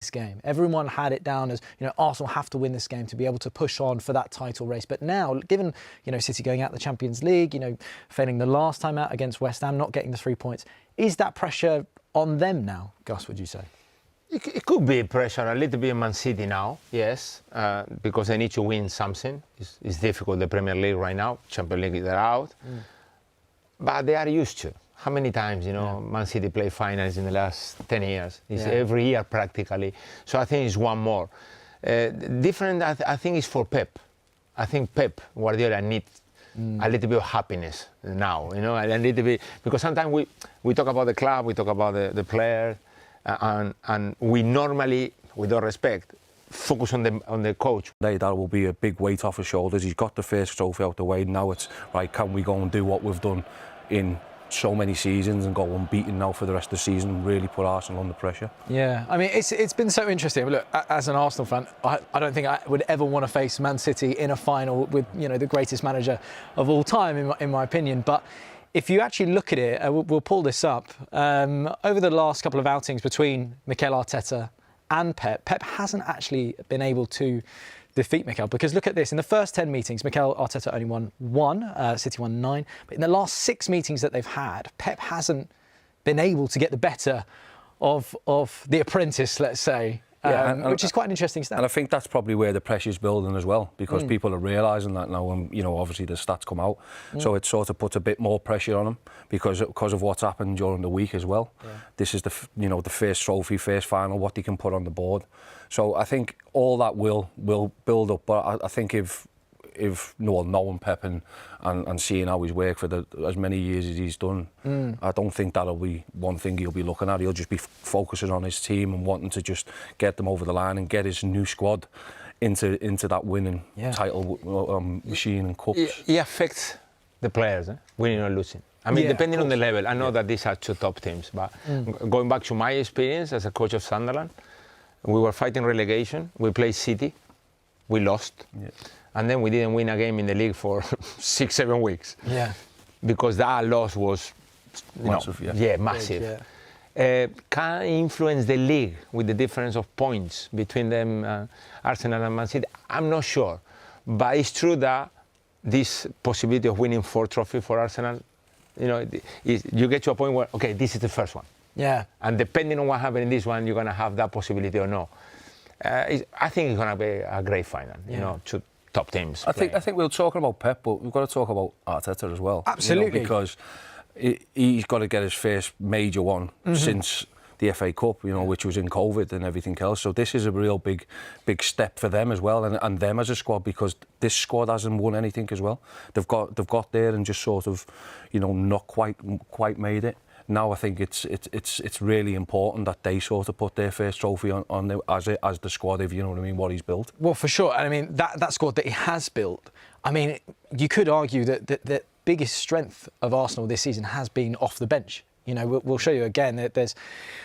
this game. Everyone had it down as, Arsenal have to win this game to be able to push on for that title race. But now, given, City going out the Champions League, failing the last time out against West Ham, not getting the 3 points, is that pressure on them now, Gus, would you say? It could be pressure a little bit on Man City now, yes, because they need to win something. It's difficult, the Premier League right now. Champions League, they're out. But they are used to. How many times, Man City play finals in the last 10 years? It's every year practically. So I think it's one more. Different, I think, is for Pep. I think Pep Guardiola needs a little bit of happiness now, a little bit. Because sometimes we talk about the club, we talk about the players, and we normally, with all respect, focus on the coach. That will be a big weight off his shoulders. He's got the first trophy out the way. Now it's right, can we go and do what we've done in so many seasons and go unbeaten now for the rest of the season and really put Arsenal under pressure? Yeah, I mean, it's been so interesting. Look, as an Arsenal fan, I don't think I would ever want to face Man City in a final with, the greatest manager of all time, in my opinion. But if you actually look at it, we'll pull this up, over the last couple of outings between Mikel Arteta and Pep hasn't actually been able to defeat Mikel, because look at this. In the first 10 meetings, Mikel Arteta only won 1, City won 9. But in the last 6 meetings that they've had, Pep hasn't been able to get the better of the apprentice, let's say. Which is quite an interesting stat. And I think that's probably where the pressure's building as well, because people are realising that now, and obviously the stats come out, so it sort of puts a bit more pressure on them because of what's happened during the week as well. This is the first trophy, first final, what they can put on the board. So I think all that will build up. But I think if knowing Pep and seeing how he's worked for as many years as he's done, I don't think that'll be one thing he'll be looking at. He'll just be focusing on his team and wanting to just get them over the line and get his new squad into that winning title machine and cups. He affects the players, winning or losing. I mean, depending on the level. I know that these are 2 top teams, but going back to my experience as a coach of Sunderland, we were fighting relegation. We played City. We lost. And then we didn't win a game in the league for 6-7 weeks. Yeah. Because that loss was, massive. Massive. Can influence the league with the difference of points between them, Arsenal and Man City? I'm not sure. But it's true that this possibility of winning 4 trophies for Arsenal, you get to a point where, okay, this is the first one. Yeah. And depending on what happens in this one, you're going to have that possibility or no. I think it's going to be a great final, to top teams. I think we're talking about Pep, but we've got to talk about Arteta as well. Absolutely. Because he's got to get his first major one since the FA Cup, which was in COVID and everything else. So this is a real big step for them as well, and them as a squad, because this squad hasn't won anything as well. They've got there and just sort of, not quite made it. Now I think it's really important that they sort of put their first trophy on as the squad, if you know what I mean, what he's built. Well, for sure. I mean, that squad that he has built, I mean, you could argue that the biggest strength of Arsenal this season has been off the bench. We'll show you again that there's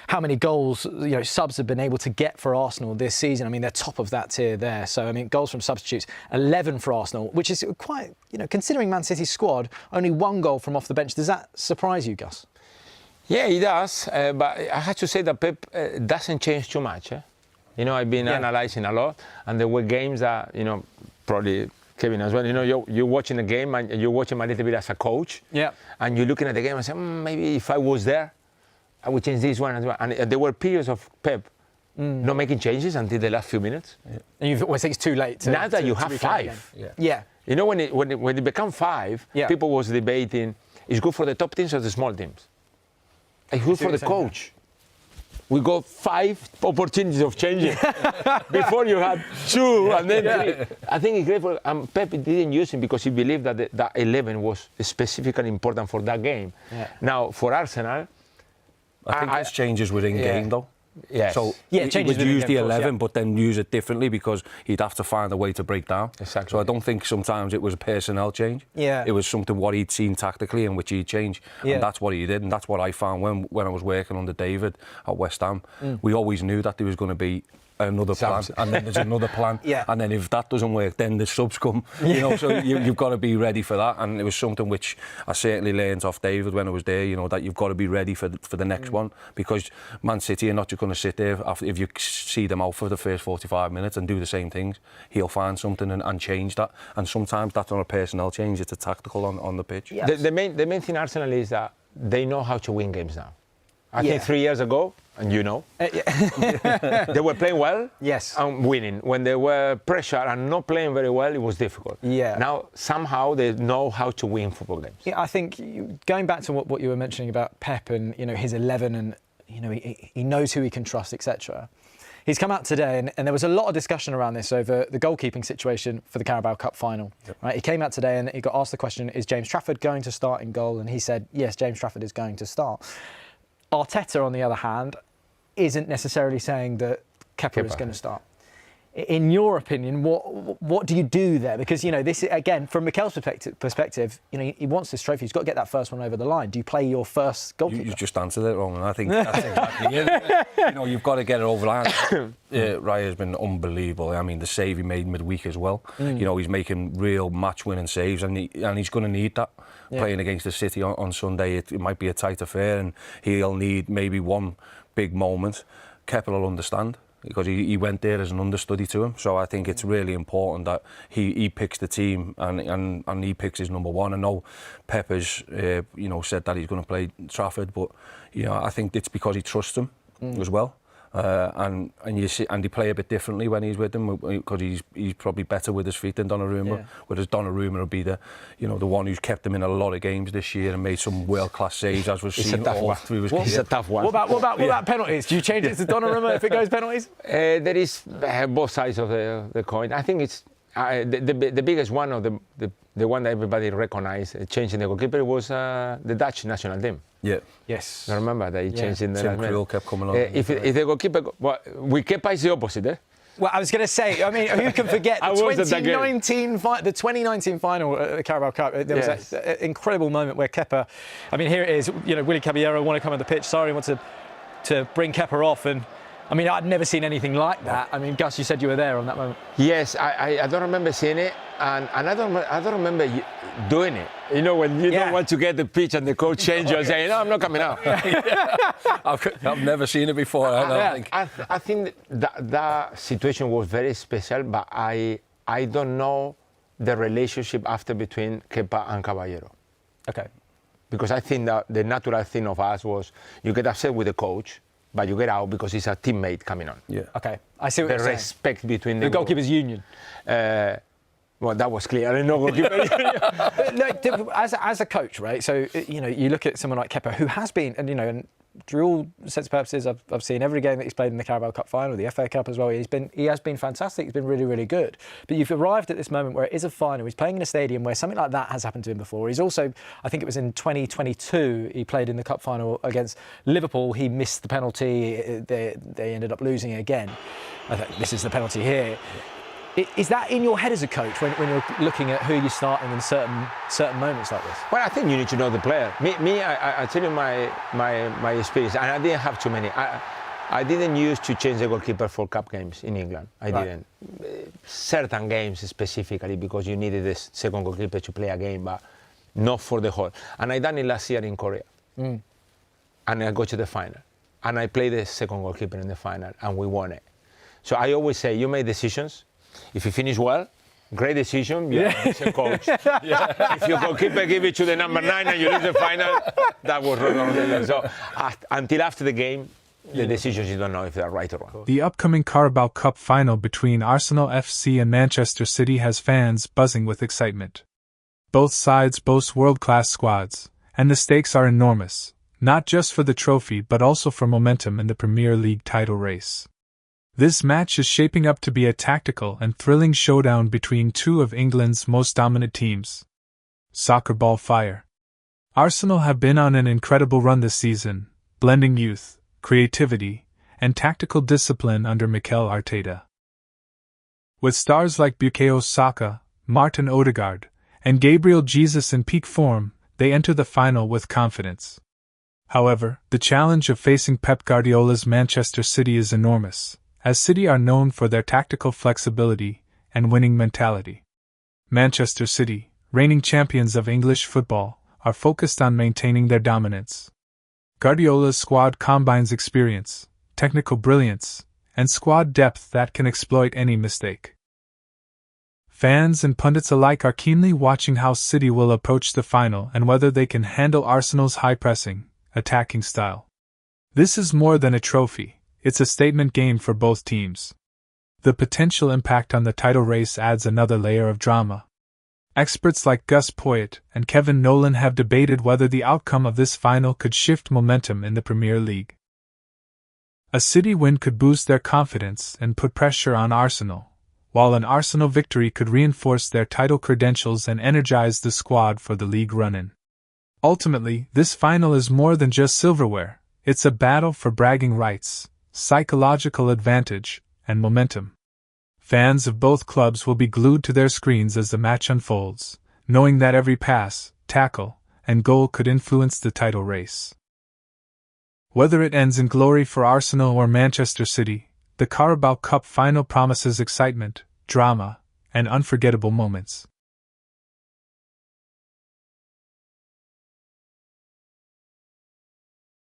how many goals, subs have been able to get for Arsenal this season. I mean, they're top of that tier there. So, I mean, goals from substitutes, 11 for Arsenal, which is quite, considering Man City's squad, only 1 goal from off the bench. Does that surprise you, Gus? Yeah, he does, but I have to say that Pep doesn't change too much. I've been analysing a lot, and there were games that, probably Kevin as well, you're watching a game and you're watching a little bit as a coach, and you're looking at the game and say, maybe if I was there, I would change this one as well. And there were periods of Pep not making changes until the last few minutes. And you always think it's too late. Now that you have 5. When it became 5, people was debating, it's good for the top teams or the small teams? It's good for the coach. We got 5 opportunities of changing before you had 2 and then 3. I think it's great for Pep didn't use him because he believed that that 11 was specifically important for that game. Now for Arsenal, I think his changes were in game though. Yes. So he would use the 11, but then use it differently because he'd have to find a way to break down. Exactly. So I don't think sometimes it was a personnel change. It was something what he'd seen tactically and which he'd change. And that's what he did, and that's what I found when I was working under David at West Ham. We always knew that there was going to be another plan, and then there's another plan, Yeah. and then if that doesn't work, then the subs come. You know, so you've got to be ready for that. And it was something which I certainly learned off David when I was there. You know, that you've got to be ready for the next one, because Man City are not just going to sit there after, if you see them out for the first 45 minutes and do the same things. He'll find something and change that. And sometimes that's not a personnel change; it's a tactical on the pitch. Yes. The main thing Arsenal is that they know how to win games now. I think 3 years ago, and you know, they were playing well Yes. and winning. When they were pressure and not playing very well, it was difficult. Yeah. Now, somehow, they know how to win football games. Yeah, I think going back to what you were mentioning about Pep and his 11, and he knows who he can trust, etc. He's come out today, and there was a lot of discussion around this over the goalkeeping situation for the Carabao Cup final. Yep. Right? He came out today and he got asked the question: is James Trafford going to start in goal? And he said, yes, James Trafford is going to start. Arteta, on the other hand, isn't necessarily saying that Kepa is going to start. In your opinion, what do you do there? Because this again, from Mikel's perspective, he wants this trophy. He's got to get that first one over the line. Do you play your first goalkeeper? You just answered it wrong, and I think that's exactly it. You've got to get it over the line. Raya's been unbelievable. I mean, the save he made midweek as well. He's making real match-winning saves, and he's going to need that. Yeah. Playing against the City on Sunday, it might be a tight affair, and he'll need maybe one big moment. Kepa will understand, because he went there as an understudy to him. So I think it's really important that he picks the team and he picks his number one. I know Pep has said that he's going to play Trafford, but I think it's because he trusts him as well. And you see, and they play a bit differently when he's with them, because he's probably better with his feet than Donnarumma. Yeah. Whereas Donnarumma will be the one who's kept him in a lot of games this year and made some world class saves, as we've seen all through his career. It's a tough one. What about penalties? Do you change it to Donnarumma if it goes penalties? There is both sides of the coin. I think it's the biggest one, or the one that everybody recognized changing the goalkeeper, was the Dutch national team. Yeah. Yes. I remember that he changed in the Tim Krul kept coming on. If the goalkeeper, with Kepa is the opposite, eh? Well, I was going to say, I mean, who can forget the 2019 final at the Carabao Cup? There was that incredible moment where Kepa, I mean, here it is, Willy Caballero wanted to come on the pitch, Sarri wanted to bring Kepa off, and I mean, I'd never seen anything like that. I mean, Gus, you said you were there on that moment. Yes, I don't remember seeing it, and I don't remember doing it. When you don't want to get the pitch and the coach changes, you're saying, no, I'm not coming out. I've never seen it before. I think that situation was very special, but I don't know the relationship after between Kepa and Caballero. Okay. Because I think that the natural thing of us was you get upset with the coach, but you get out because he's a teammate coming on. Yeah. Okay. I see what you're saying. The respect between the goalkeepers' union. Well, that was clear. I didn't know goalkeeper. As a coach, right? So you look at someone like Kepa, who has been, and through all sense of purposes, I've seen every game that he's played in the Carabao Cup final, the FA Cup as well. He has been fantastic. He's been really, really good. But you've arrived at this moment where it is a final. He's playing in a stadium where something like that has happened to him before. He's also, I think it was in 2022, he played in the Cup final against Liverpool. He missed the penalty. They ended up losing again. I think this is the penalty here. Is that in your head as a coach when you're looking at who you're starting in certain moments like this? Well, I think you need to know the player. I tell you my experience, and I didn't have too many. I didn't used to change the goalkeeper for cup games in England. I didn't. Certain games specifically, because you needed the second goalkeeper to play a game, but not for the whole. And I done it last year in Korea. And I go to the final. And I played the second goalkeeper in the final, and we won it. So I always say, you make decisions. If you finish well, great decision, you're a coach. If your goalkeeper give it to the number 9 and you lose the final, that was wrong. So until after the game, the decisions you don't know if they're right or wrong. The upcoming Carabao Cup final between Arsenal F.C. and Manchester City has fans buzzing with excitement. Both sides boast world-class squads, and the stakes are enormous, not just for the trophy but also for momentum in the Premier League title race. This match is shaping up to be a tactical and thrilling showdown between two of England's most dominant teams. Soccer ball fire. Arsenal have been on an incredible run this season, blending youth, creativity, and tactical discipline under Mikel Arteta. With stars like Bukayo Saka, Martin Odegaard, and Gabriel Jesus in peak form, they enter the final with confidence. However, the challenge of facing Pep Guardiola's Manchester City is enormous, as City are known for their tactical flexibility and winning mentality. Manchester City, reigning champions of English football, are focused on maintaining their dominance. Guardiola's squad combines experience, technical brilliance, and squad depth that can exploit any mistake. Fans and pundits alike are keenly watching how City will approach the final and whether they can handle Arsenal's high-pressing, attacking style. This is more than a trophy, it's a statement game for both teams. The potential impact on the title race adds another layer of drama. Experts like Gus Poyet and Kevin Nolan have debated whether the outcome of this final could shift momentum in the Premier League. A City win could boost their confidence and put pressure on Arsenal, while an Arsenal victory could reinforce their title credentials and energize the squad for the league run-in. Ultimately, this final is more than just silverware, it's a battle for bragging rights, psychological advantage, and momentum. Fans of both clubs will be glued to their screens as the match unfolds, knowing that every pass, tackle, and goal could influence the title race. Whether it ends in glory for Arsenal or Manchester City, the Carabao Cup final promises excitement, drama, and unforgettable moments.